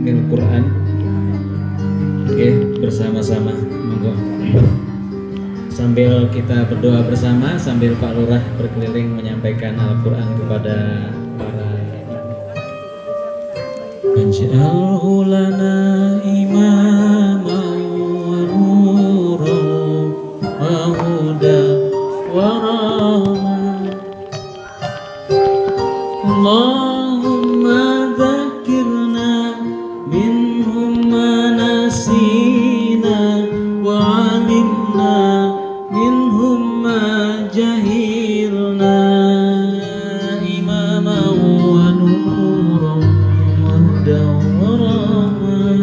bil Quran. Oke, bersama-sama monggo. Sambil kita berdoa bersama, sambil Pak Lurah berkeliling menyampaikan Al-Quran kepada para Waj'alhu lana imaman wa nuran wa hudan wa rahmah. Allahumma dzakirna minhum ma nasina wa 'alimna minhum ma jahilna imaman wa nuran wa hudan wa rahmah.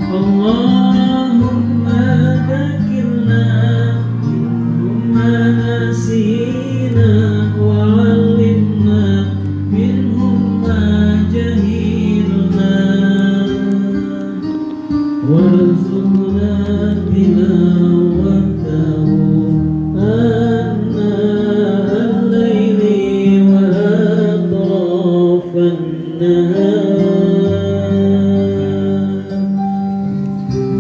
Allahumma dzakirna minhum ma nasina wa 'alimna minhum ma jahilna warzuqna tilawatahu anna al-laili wa atrafan nahar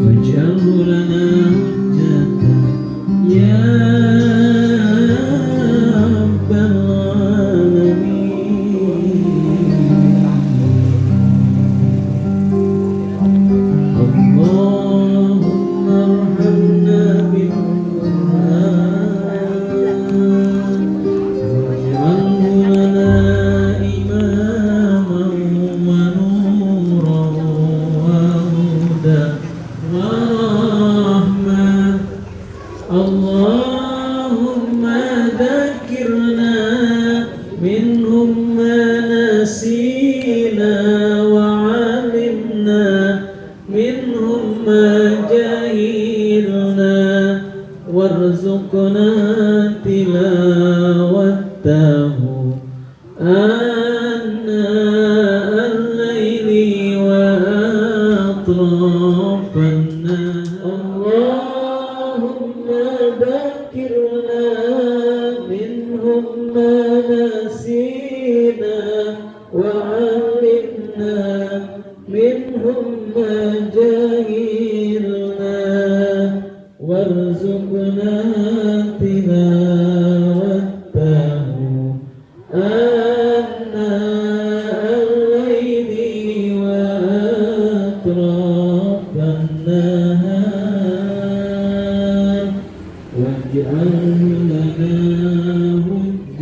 waj'alhu lana hujjatan ya rabbal alamin. Allahumma arhamna bil Qur'an waj'alhu lana imaman wa nuran wa hudan wa rahmah. Allahumma dzakirna minhum ma nasina wa 'alimna minhum ma jahilna warzuqna tilawatahu anna al-laili wa atrafan nahar. Allahumma dzakirna minhum ma nasina wa 'alimna minhum ma jahilna warzuqna tilawatahu anna al-laili wa atrafan nahar waj'alhu lana hujjatan ya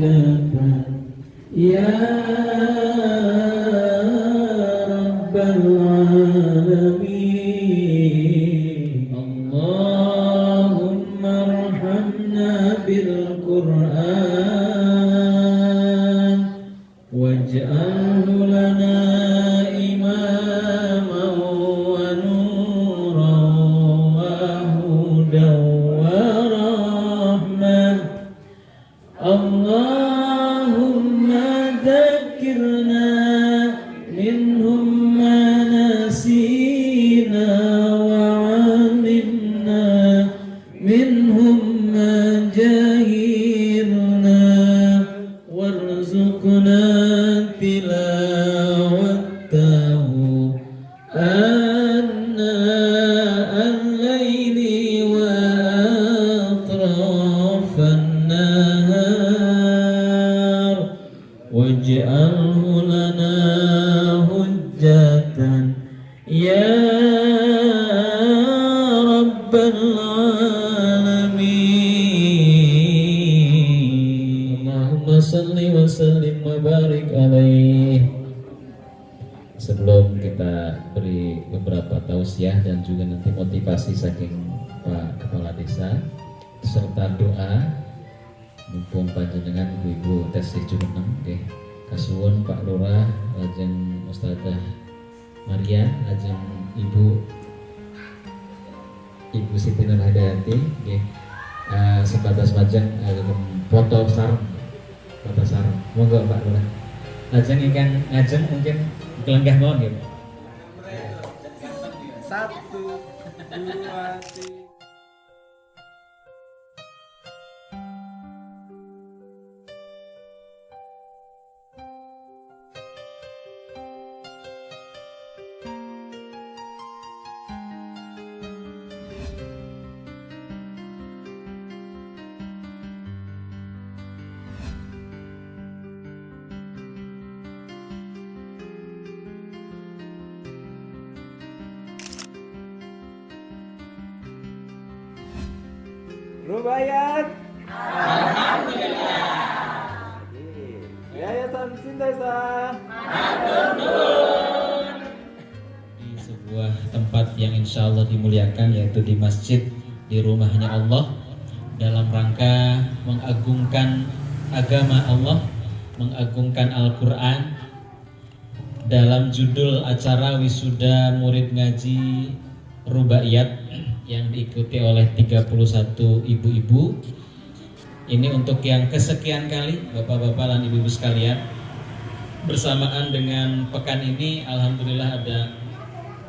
rabbal alamin. Allahumma arhamna bil Qur'an waj'alhu lana imaman wa nuran wa hudan wa rahmah. Allahumma dzakirna minhum ma nasina wa 'alimna minhum ma jahilna warzuqna tilawatahu anna al-laili wa atrafan nahar waj'alhu lana hujjatan ya rabbal alamin. Allahumma salli wa sallim wa barik alaih. Sebelum kita beri beberapa tausiah dan juga nanti motivasi saking Pak Kepala Desa serta doa, mumpung panjenengan ibu-ibu tesih jumeneng nggih kasuwun Pak Lurah lajeng Ustazah Maria lajeng Ibu Siti Nur Hidayati nggih sebatas majeng foto sareng monggo Pak Lurah lajeng ingkang ngajeng mungkin kelenggah mawon nggih. 1 2 3 Rubaiyat. Alhamdulillah. Yayasan Sintesa. Di sebuah tempat yang insya Allah dimuliakan, yaitu di masjid di rumahnya Allah, dalam rangka mengagungkan agama Allah, mengagungkan Al-Quran, dalam judul acara wisuda murid ngaji Rubaiyat yang diikuti oleh 31 ibu-ibu. Ini untuk yang kesekian kali, bapak-bapak dan ibu-ibu sekalian. Bersamaan dengan pekan ini, alhamdulillah ada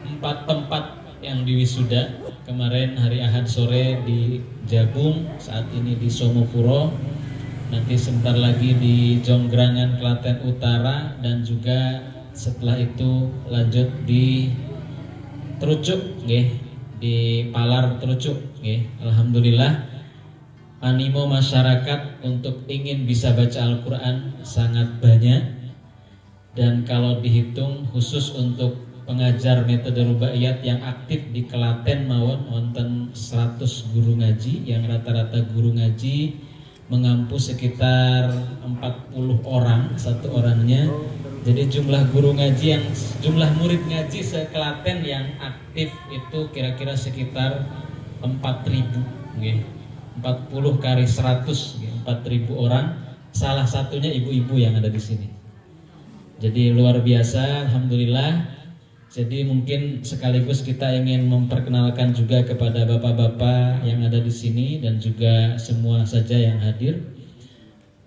4 tempat yang diwisuda. Kemarin hari Ahad sore di Jabung, saat ini di Somopuro, nanti sebentar lagi di Jonggrangan Klaten Utara, dan juga setelah itu lanjut di Terucuk, di Palar Terucuk. Alhamdulillah animo masyarakat untuk ingin bisa baca Al-Quran sangat banyak. Dan kalau dihitung khusus untuk pengajar metode Rubaiyat yang aktif di Klaten mawon wonten 100 guru ngaji, yang rata-rata guru ngaji mengampu sekitar 40 orang satu orangnya. Jadi jumlah guru ngaji jumlah murid ngaji se-Klaten yang aktif itu kira-kira sekitar 4.000, 40 kali 100, 4.000 orang. Salah satunya ibu-ibu yang ada di sini. Jadi luar biasa, alhamdulillah. Jadi mungkin sekaligus kita ingin memperkenalkan juga kepada bapak-bapak yang ada di sini dan juga semua saja yang hadir.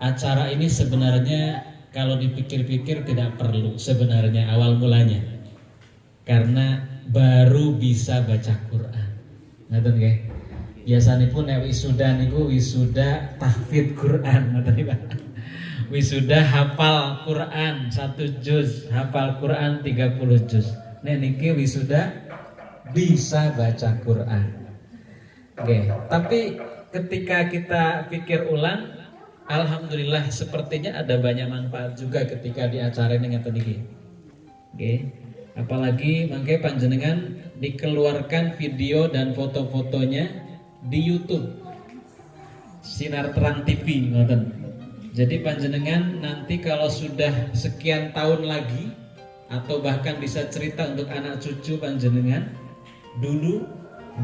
Acara ini sebenarnya kalau dipikir-pikir tidak perlu sebenarnya awal mulanya, karena baru bisa baca Quran. Ngaten nggih. Biasanya pun wisuda niku wisuda tahfidz Quran, ngaten Pak. Wisuda hafal Quran 1 juz, hafal Quran 30 juz. Nek niki wisuda bisa baca Quran. Oke, tapi ketika kita pikir ulang, alhamdulillah sepertinya ada banyak manfaat juga ketika di acara ini ngaten iki. Oke. Apalagi mangke panjenengan dikeluarkan video dan foto-fotonya di YouTube Sinar Terang TV ngoten. Jadi panjenengan nanti kalau sudah sekian tahun lagi, atau bahkan bisa cerita untuk anak cucu panjenengan, dulu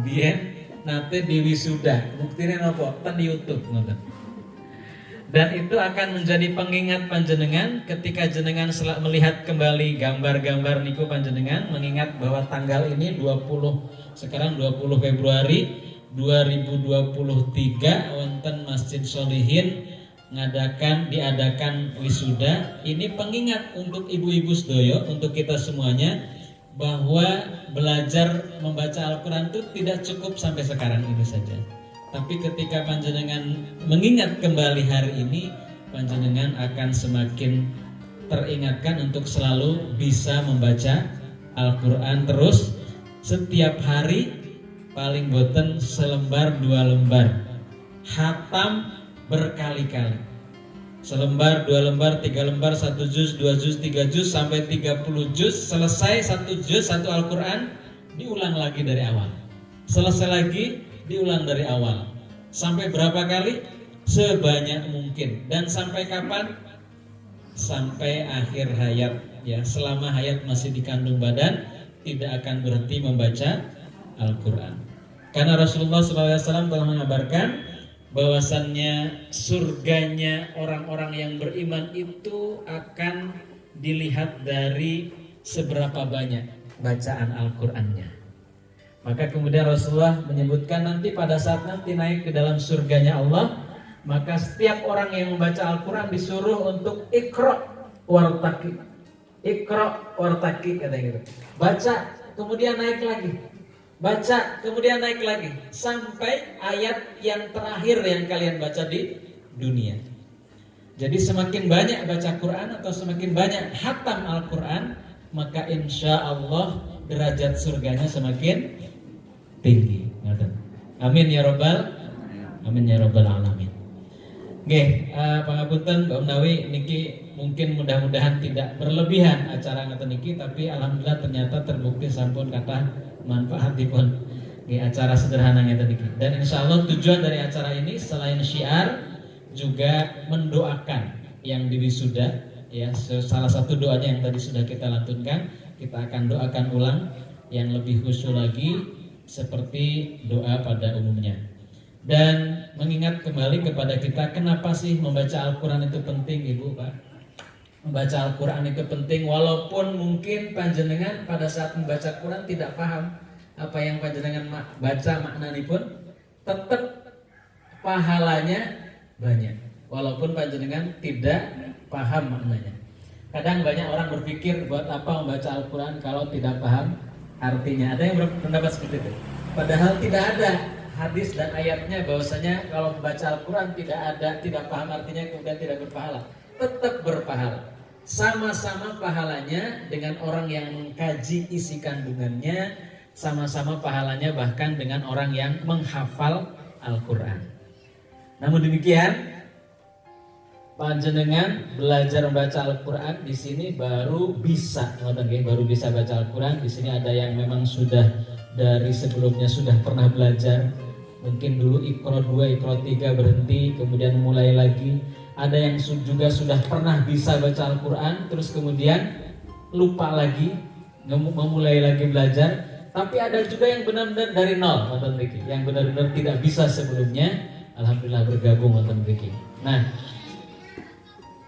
biyen nate di wisuda buktinya nopo ten YouTube ngoten. Dan itu akan menjadi pengingat panjenengan ketika jenengan melihat kembali gambar-gambar niku panjenengan, mengingat bahwa tanggal ini 20 Februari 2023 wonten Masjid Sholihin diadakan wisuda. Ini pengingat untuk ibu-ibu sedoyo, untuk kita semuanya, bahwa belajar membaca Al-Quran itu tidak cukup sampai sekarang ini saja. Tapi ketika panjenengan mengingat kembali hari ini, panjenengan akan semakin teringatkan untuk selalu bisa membaca Al-Quran terus, setiap hari paling boten selembar 2 lembar, khatam berkali-kali, selembar 2 lembar 3 lembar 1 juz 2 juz 3 juz sampai 30 juz. Selesai 1 juz 1 Al-Quran, diulang lagi dari awal, selesai lagi diulang dari awal, sampai berapa kali? Sebanyak mungkin. Dan sampai kapan? Sampai akhir hayat, ya. Selama hayat masih dikandung badan, tidak akan berhenti membaca Al-Quran. Karena Rasulullah SAW telah mengabarkan bahwasannya surganya orang-orang yang beriman itu akan dilihat dari seberapa banyak bacaan Al-Qurannya. Maka kemudian Rasulullah menyebutkan nanti pada saat nanti naik ke dalam surganya Allah, maka setiap orang yang membaca Al-Quran disuruh untuk ikra wartaki. Ikra wartaki katanya gitu. Baca, kemudian naik lagi. Baca, kemudian naik lagi, sampai ayat yang terakhir yang kalian baca di dunia. Jadi semakin banyak baca Quran atau semakin banyak khatam Al-Quran, maka insya Allah derajat surganya semakin tinggi. Amin ya robbal alamin. Nggih, pangapunten Mbak Menawi niki mungkin mudah-mudahan tidak berlebihan acara ngaten niki, tapi alhamdulillah ternyata terbukti sampun kata manfaatipun. Di acara sederhananya tadi. Dan insya Allah tujuan dari acara ini selain syiar juga mendoakan yang diwisuda. Ya, salah satu doanya yang tadi sudah kita lantunkan, kita akan doakan ulang yang lebih khusyuk lagi seperti doa pada umumnya. Dan mengingat kembali kepada kita, kenapa sih membaca Al-Quran itu penting, Ibu, Pak? Membaca Al-Quran itu penting walaupun mungkin panjenengan pada saat membaca Quran tidak paham apa yang panjenengan baca maknanya pun tetap pahalanya banyak walaupun panjenengan tidak paham maknanya. Kadang banyak orang berpikir buat apa membaca Al-Quran kalau tidak paham artinya. Ada yang berpendapat seperti itu. Padahal tidak ada hadis dan ayatnya bahwasanya kalau membaca Al-Quran tidak paham artinya kemudian tidak berpahala. Tetap berpahala. Sama-sama pahalanya dengan orang yang mengkaji isi kandungannya, sama-sama pahalanya bahkan dengan orang yang menghafal Al-Quran. Namun demikian, panjenengan belajar membaca Al-Quran di sini baru bisa baca Al-Quran. Di sini ada yang memang sudah dari sebelumnya sudah pernah belajar, mungkin dulu Iqra 2, Iqra 3 berhenti, kemudian mulai lagi. Ada yang juga sudah pernah bisa baca Al-Quran, terus kemudian lupa lagi, memulai lagi belajar. Tapi ada juga yang benar-benar dari nol, yang benar-benar tidak bisa sebelumnya. Alhamdulillah bergabung, Nah,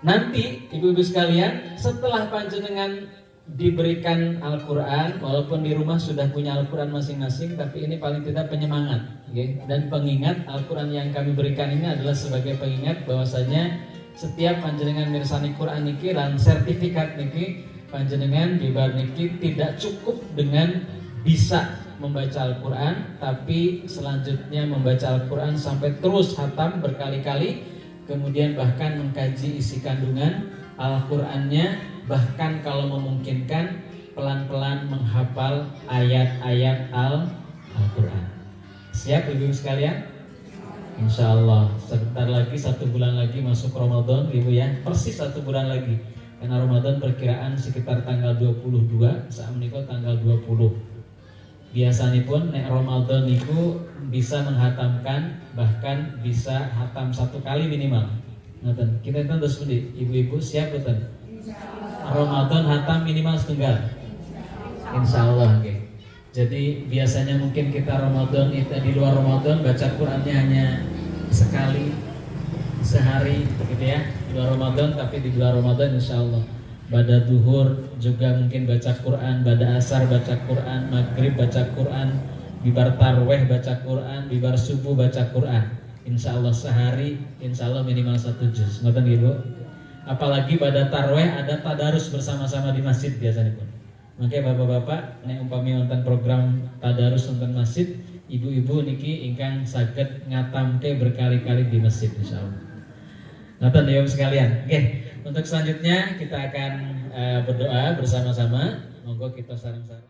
nanti ibu-ibu sekalian, setelah panjenengan diberikan Al-Quran, walaupun di rumah sudah punya Al-Quran masing-masing, tapi ini paling tidak penyemangat, okay? Dan pengingat Al-Quran yang kami berikan ini adalah sebagai pengingat bahwasanya setiap panjenengan mirsani Quran niki dan sertifikat niki panjenengan di bar niki tidak cukup dengan bisa membaca Al-Quran, tapi selanjutnya membaca Al-Quran sampai terus hatam berkali-kali, kemudian bahkan mengkaji isi kandungan Al-Qurannya, bahkan kalau memungkinkan pelan-pelan menghafal ayat-ayat Al-Quran. Siap ibu sekalian? Insya Allah sebentar lagi, 1 bulan lagi masuk Ramadan, ibu ya, persis 1 bulan lagi. Karena Ramadan perkiraan sekitar tanggal 22, saat menikah tanggal 20. Biasanya pun nek Ramadan itu bisa menghatamkan, bahkan bisa hatam 1 kali minimal. Nonton, kita itu terus ibu-ibu siap betul. Ramadan hatam minimal setengah. Insya Allah, okay. Jadi biasanya mungkin kita Ramadan itu di luar Ramadan baca Qurannya hanya sekali sehari, gitu ya. Di luar Ramadan, tapi di luar Ramadan Insya Allah. Pada duhur juga mungkin baca Quran, pada asar baca Quran, maghrib baca Quran, bibar tarweh baca Quran, bibar subuh baca Quran. Insya Allah sehari, Insya Allah minimal 1 juz. Ngoten ibu. Apalagi pada tarweh ada tadarus bersama-sama di masjid biasanya pun. Makanya bapak-bapak, nek umpami wonten program tadarus wonten masjid, ibu-ibu niki ingkang saged ngatamke berkali-kali di masjid insyaallah. Ngoten ya sekalian. Oke, untuk selanjutnya kita akan berdoa bersama-sama. Monggo kita sareng-sareng.